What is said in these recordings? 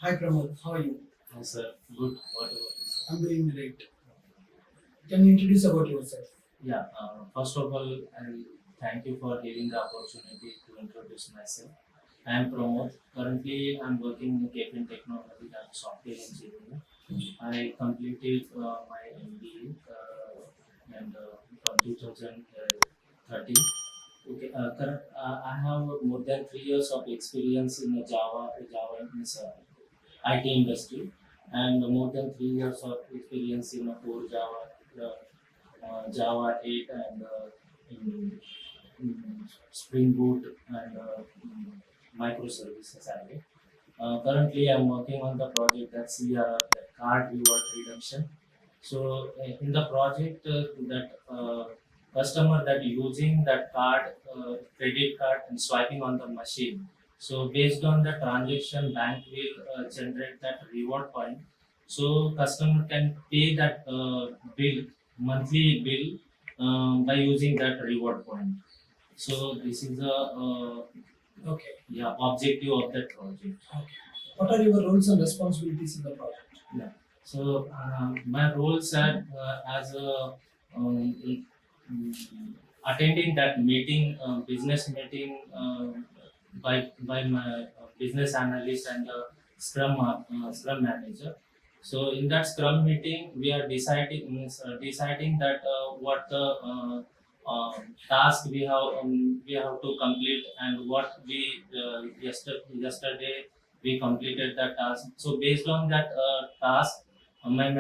Hi Pramod, how are you? Hi sir, good. What about you, sir? I'm doing great. Can you introduce about yourself? Yeah, first of all, I thank you for giving the opportunity to introduce myself. I am Pramod. Currently, I'm working in Captain Technology as a software engineer. I completed my MBA and from 2013. Okay, I have more than 3 years of experience in the Java means, IT industry, and more than 3 years of experience in core Java, Java 8, and Spring Boot and microservices as well. Currently, I'm working on the project that's the card reward redemption. So, in the project, that customer that using that card, credit card, and swiping on the machine. So, based on the transaction, bank will generate that reward point. So, customer can pay that bill, monthly bill, by using that reward point. So, this is the Okay. yeah objective of that project. Okay. What are your roles and responsibilities in the project? Yeah. So my roles are as a attending that meeting, business meeting, by my business analyst and the Scrum manager. So in that Scrum meeting, we are deciding that what the task we have to complete, and what we yesterday we completed that task. So based on that task, my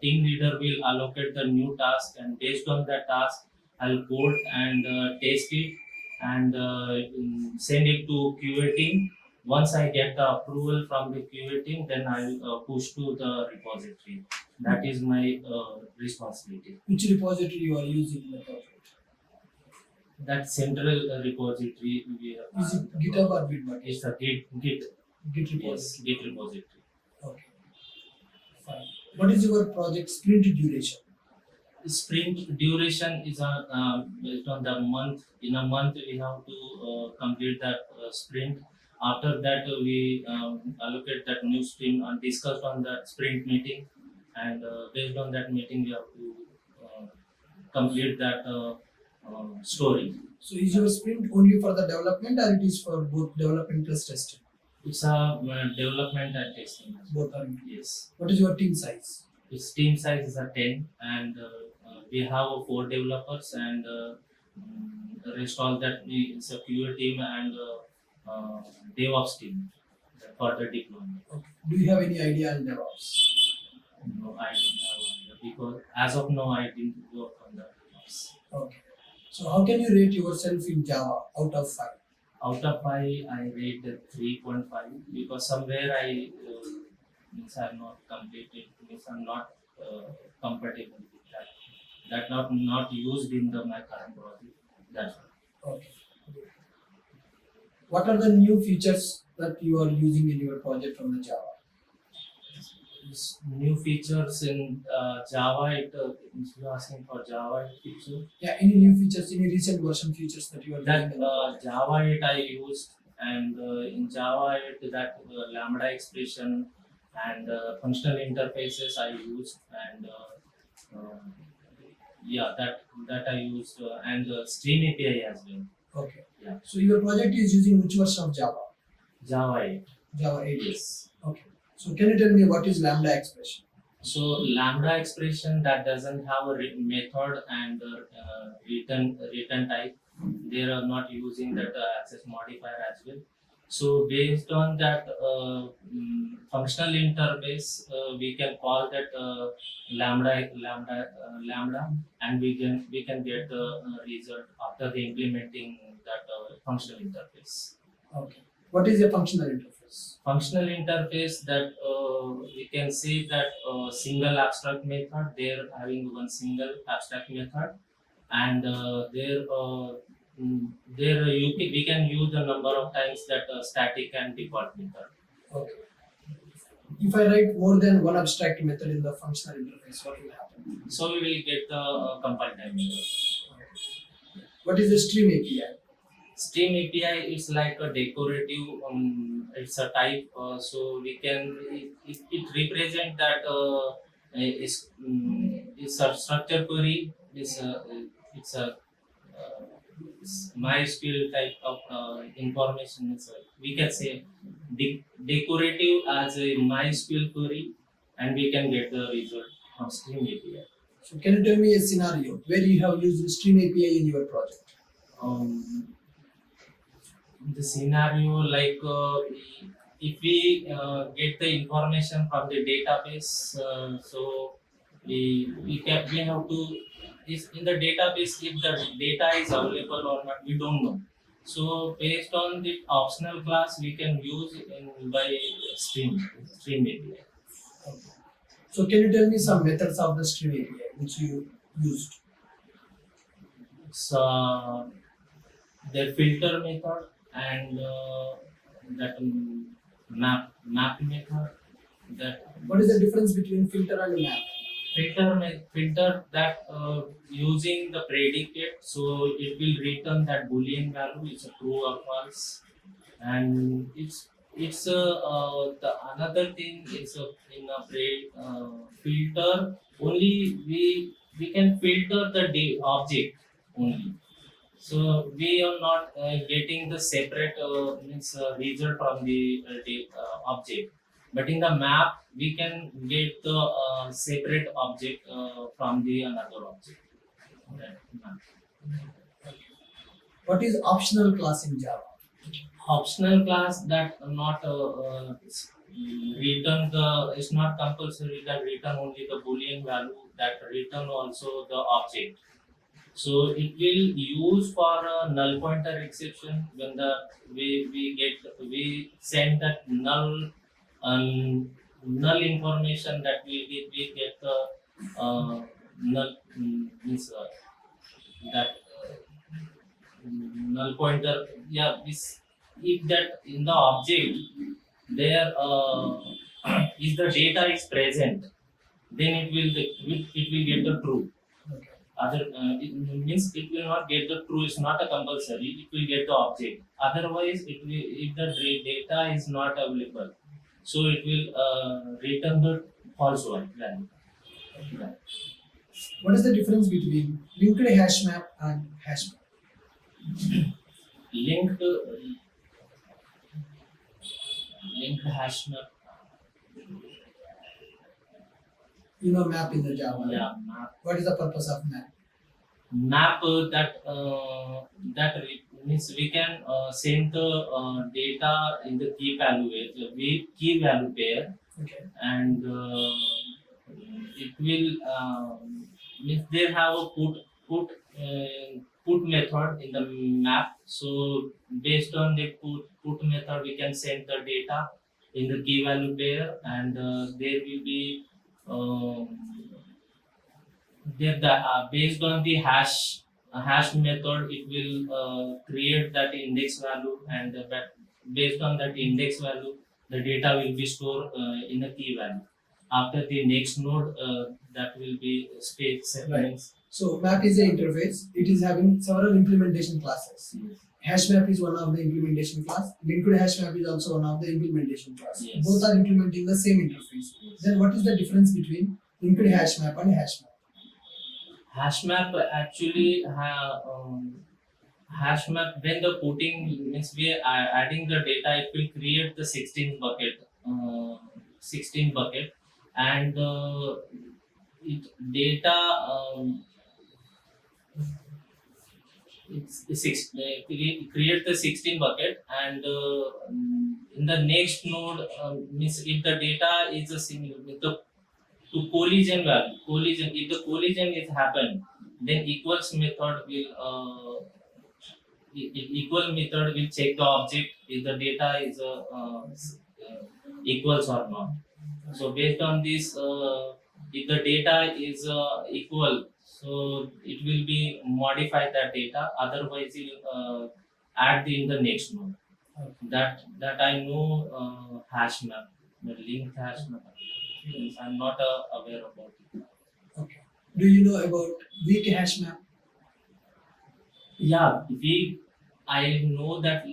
team leader will allocate the new task, and based on that task, I'll code and test it and send it to QA team. Once I get the approval from the QA team, then I'll push to the repository. That is my responsibility. Which repository you are using in the project? That central repository we have. Is it GitHub or Bitbucket? It's a Git. Git Yes, repository. Git repository. Okay. Fine. What is your project sprint duration? Sprint duration is based on the month. In a month, we have to complete that sprint. After that, we allocate that new sprint and discuss on that sprint meeting, and based on that meeting, we have to complete that story. So is your sprint only for the development or it is for both development plus testing? It's a development and testing. Both are. Yes. What is your team size? Its team size is a 10, and we have 4 developers, and rest all that it's a QA team and DevOps team for the deployment. Okay. Do you have any idea on DevOps? No, I didn't have one because as of now I didn't work on the DevOps. Okay. So how can you rate yourself in Java out of 5? Out of 5, I rate 3.5 because somewhere I means I'm not completed, means I'm not compatible with that. That not used in my current project. That's all. Okay. What are the new features that you are using in your project from the Java? New features in Java. If you're asking for Java feature, Yeah, any new features, any recent version features that you are that using in the project? Java 8 I used, and in Java 8 that Lambda expression and functional interfaces I used, and yeah, that I used, and Stream API as well. Okay. Yeah. So your project is using which version of Java? Java 8. Java 8. Yes. Okay. So can you tell me what is Lambda expression? So Lambda expression that doesn't have a method and return type. They are not using that access modifier as well. So based on that functional interface, we can call that lambda, and we can get the result after the implementing that functional interface. Okay. What is a functional interface? Functional interface that we can say that single abstract method. They're having one single abstract method, and we can use the number of times that static and default method. Okay. If I write more than one abstract method in the functional interface, what will happen? So we will get the compile time method. What is the Stream API? Stream API is like a decorative. It's a type. So we can it represent that is a structure query. It's a MySQL type of information. We can say decorative as a MySQL query, and we can get the result from Stream API. So can you tell me a scenario where you have used Stream API in your project? Um, the scenario like if we get the information from the database, so we have to is in the database if the data is available or not, we don't know. So based on the optional class we can use in by stream API. So can you tell me some methods of the Stream API which you used? So their filter method and that map method. That What is the difference between filter and map? filter that using the predicate, so it will return that boolean value is a true or false, and it's the another thing is in a filter only we can filter the object only. So we are not getting the separate means result from the object, but in the map we can get the separate object from the another object. That map. What is optional class in Java? Optional class that not return the is not compulsory that return only the boolean value, that return also the object. So it will use for a null pointer exception when the we send that null information that we get the null means that null pointer, yeah, this if that in the object there is the data is present, then it will get the true. Okay. Other it means it will not get the true, it's not a compulsory, it will get the object. Otherwise it will, if the data is not available, so it will return the false one value. Yeah. What is the difference between linked hash map and hash map? linked linked hash map. You know map in the Java. Yeah, map. What is the purpose of map? Map means we can send the data in the key value pair, Okay. and it will means they have a put method in the map. So based on the put method we can send the data in the key value pair, and there will be based on the hash method it will create that index value, and based on that index value the data will be stored in a key value. After the next node that will be space. Right. So map is an interface. It is having several implementation classes. Yes. Hash map is one of the implementation class. Linked hash map is also one of the implementation class. Yes. Both are implementing the same interface. Yes. Then what is the difference between linked hash map and hash map? Hash map actually hash map when the putting means we are adding the data, it will create the 16 bucket, and it data create the 16 bucket, and in the next node means if the data is a similar with the to collision value, if the collision is happen, then equals method will equal method will check the object if the data is equals or not. So based on this if the data is equal, so it will be modify that data, otherwise it will add in the next node. That I know hash map, the linked hash map. I'm not aware about it. Okay. Do you know about weak hash map? Yeah, weak I know that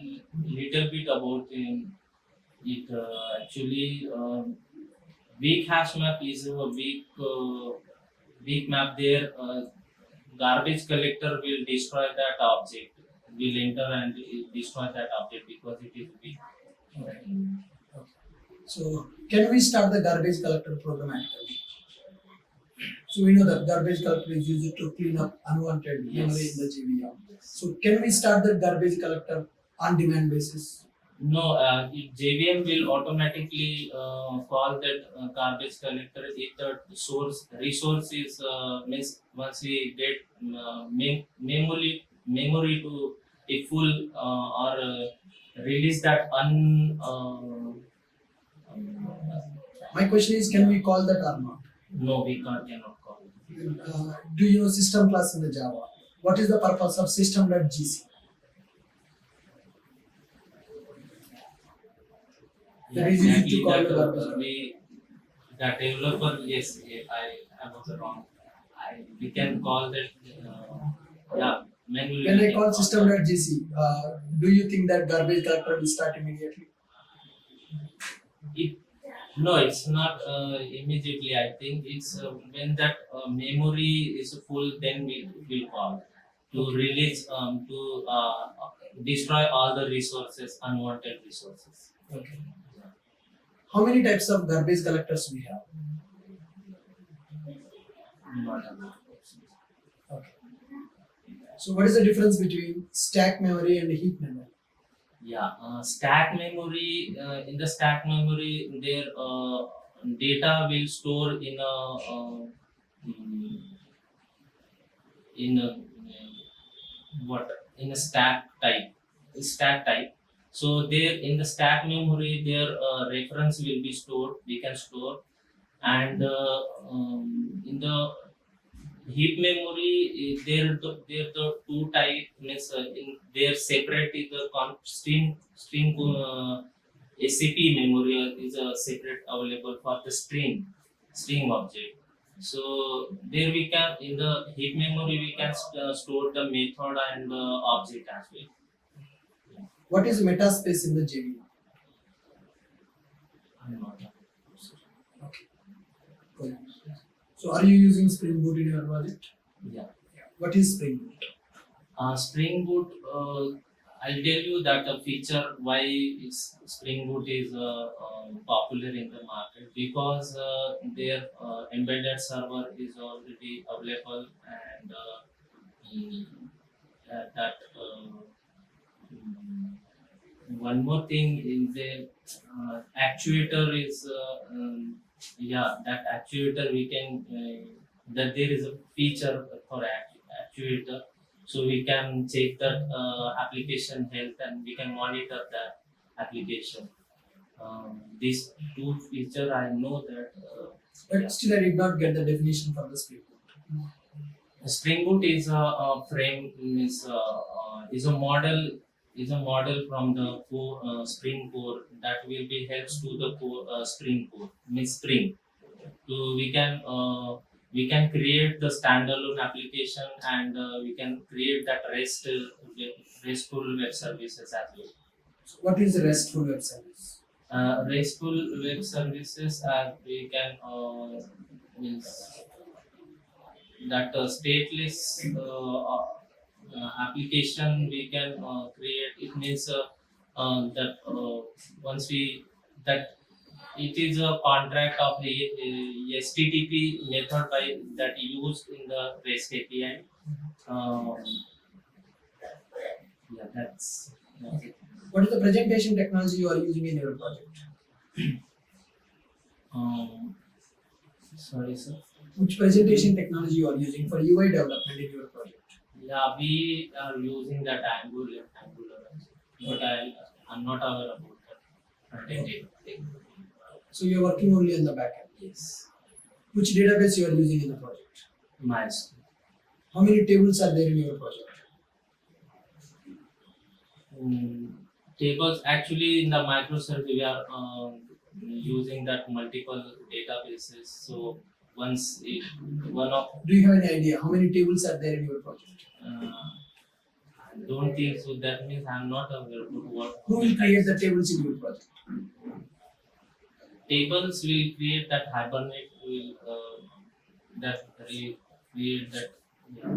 little bit about it. Actually, weak hash map is a weak map. There, garbage collector will destroy that object. Will enter and destroy that object because it is weak. Okay. Okay. So can we start the garbage collector programmatically? So we know that garbage collector is used to clean up unwanted memory in the JVM. So can we start the garbage collector on demand basis? No, JVM will automatically call that garbage collector if the source resource is means once we get memory to a full or release that My question is, can we call that or not? no, we cannot call it. Do you know system class in the Java? What is the purpose of system.gc? Yeah, That is easy exactly to call that the garbage collector. that developer, yes, I was wrong. We can call that yeah, manually. When we I can call that. system.gc, do you think that garbage collector will start immediately? It, no, it's not immediately. I think it's when that memory is full, then we will call to release to destroy all the resources, unwanted resources. Okay. How many types of garbage collectors we have? Not about Okay. So what is the difference between stack memory and heap memory? yeah, stack memory. In the stack memory, their data will store in a mm, in a what in a stack type. So there in the stack memory, their reference will be stored. We can store, and in the heap memory, there the two type means in their separate is the string SCP memory is a separate available for the string object. So there we can in the heap memory we can store the method and the object as well. What is metaspace in the JVM? I'm not Okay. Cool. So are you using Spring Boot in your project? yeah. What is Spring Boot? Spring Boot, I'll tell you that a feature why Spring Boot is popular in the market because their embedded server is already available and mm, that mm, one more thing in the actuator is yeah, that actuator we can that there is a feature for actuator, so we can check that application health and we can monitor the application. These two feature I know that But still, I did not get the definition from the Spring Boot. Spring Boot is a frame is a model from the Spring core that will be helps to the Spring core means Spring. So we can create the standalone application and we can create that RESTful web services as well. So what is the RESTful web service? RESTful web services we can means that stateless application we can create. It means that once we that it is a contract of the HTTP method by that used in the REST API. Um, yeah, that's it. What is the presentation technology you are using in your project? Sorry, sir. Which presentation technology you are using for UI development in your project? Yeah, we are using that Angular, but I'm not aware about that front-end thing. So you are working only on the backend. Yes, Which database you are using in the project? MySQL. How many tables are there in your project? Tables actually in the microservice we are using that multiple databases. So once it, one of Do you have any idea how many tables are there in your project? uh, don't think so. That means I'm not aware of what. Who will create the tables in your project? Tables will create that Hibernate will that create that. Yeah.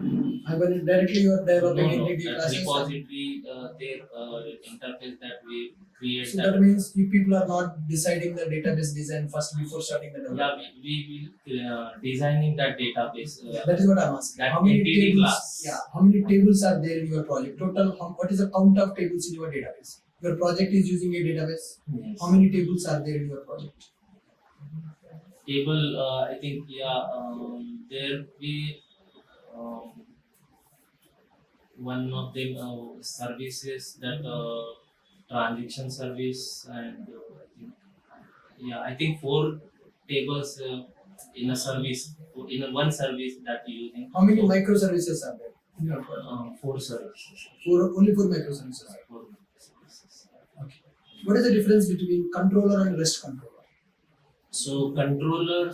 Hibernate directly you are developing No, entity that classes. repository, their interface that we create. So that means you people are not deciding the database design first before starting the development. Yeah, we will designing that database. That is what I'm asking. That How many entity tables? class. Yeah. How many tables are there in your project? Total. What is the count of tables in your database? Your project is using a database. Yes. How many tables are there in your project? Table, I think, yeah, there we one of them services that transaction service and I think 4 tables in a service in a one service that you using. How many So, microservices are there in your project? 4 services. Only 4 microservices. 4 microservices. Okay. What is the difference between controller and REST controller? So controller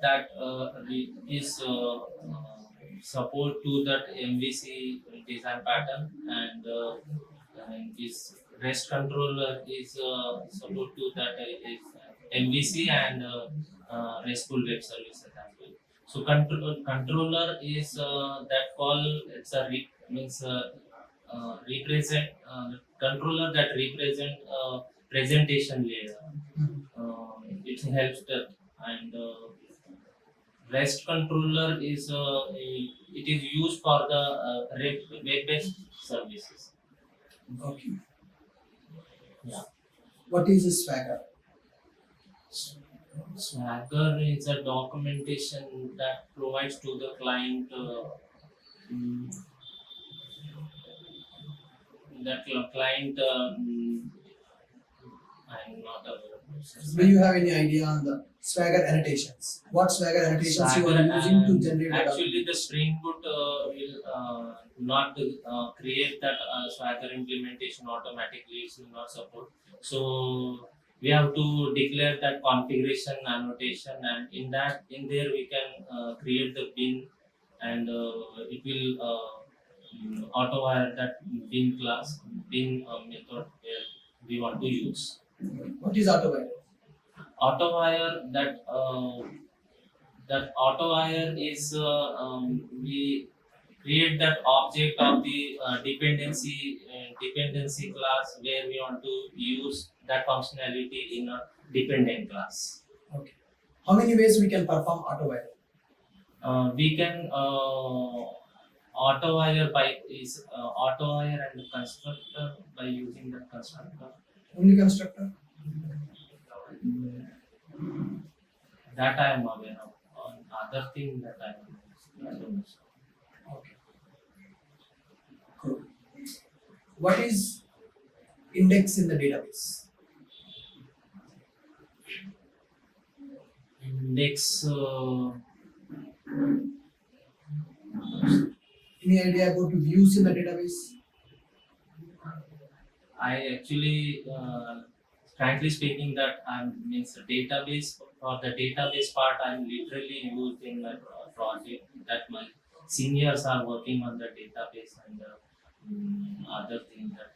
that is support to that MVC design pattern and this REST controller is support to that is MVC and RESTful web services as well. So controller is that call it's a means represent controller that represent presentation layer. It helps that and REST controller is it is used for the web-based services. Okay. Yeah. What is a Swagger? Swagger is a documentation that provides to the client that client. I'm not aware of this. Do you have any idea on the Swagger annotations? What Swagger annotations you are using to generate the actually the Spring Boot will not create that Swagger implementation automatically. It will not support. So we have to declare that configuration annotation, and in there we can create the bin, and it will auto wire that bin class method where we want to use. What is AutoWire? AutoWire that AutoWire is we create that object of the dependency class where we want to use that functionality in a dependent class. Okay. How many ways we can perform AutoWire? We can AutoWire by is AutoWire and constructor by using the constructor. Only constructor? That I am aware of. Other thing that I don't know. Okay. Cool. What is index in the database? Index. Any idea about views in the database? I actually, frankly speaking, that means the database for the database part. I'm literally used in my project that my seniors are working on the database and other things that.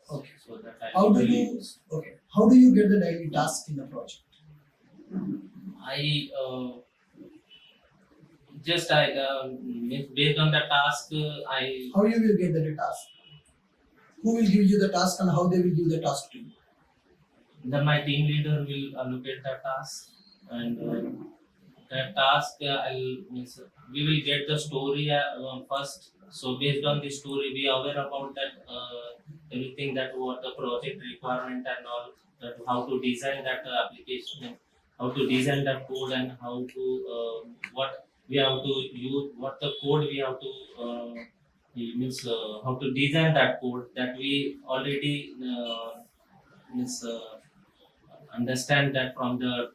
Okay. So that I How do literally you use. okay? How do you get the daily task in the project? I based on the task I. How you will get the task? Who will give you the task and how they will give the task to you? Then my team leader will allocate the task, and that task we will get the story first. So based on the story, we are aware about that everything that what the project requirement and all that how to design that application, how to design that code, and how to what we have to use, what the code we have to. It means how to design that code that we already understand that from the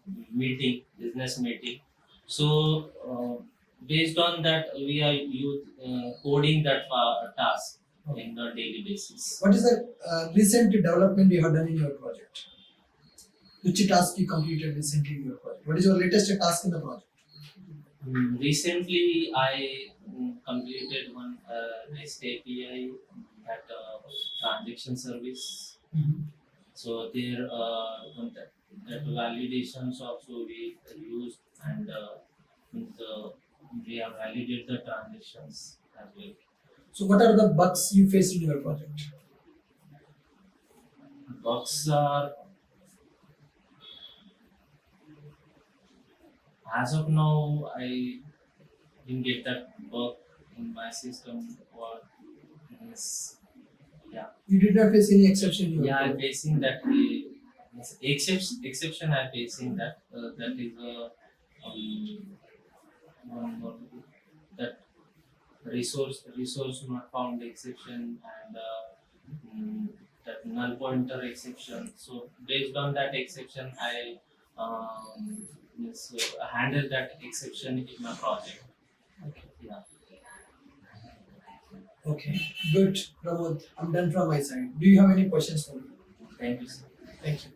business meeting. So based on that, we are coding that task in the daily basis. What is the recent development you have done in your project? Which task you completed recently in your project? What is your latest task in the project? Recently, I completed one REST API, that transaction service. Mhm. So there, that validations also we used, and we have validated the transactions as well. So what are the bugs you faced in your project? Bugs are, as of now, I didn't get that bug in my system, or yes, yeah. You did not face any exception in your Yeah, I'm project. facing that. Exception I'm facing that. That is one more, that resource not found exception, and that null pointer exception. So based on that exception, I handle that exception in my project. Okay. Yeah. Okay. Good, Pramod. I'm done from my side. Do you have any questions for me? Thank you, sir. Thank you.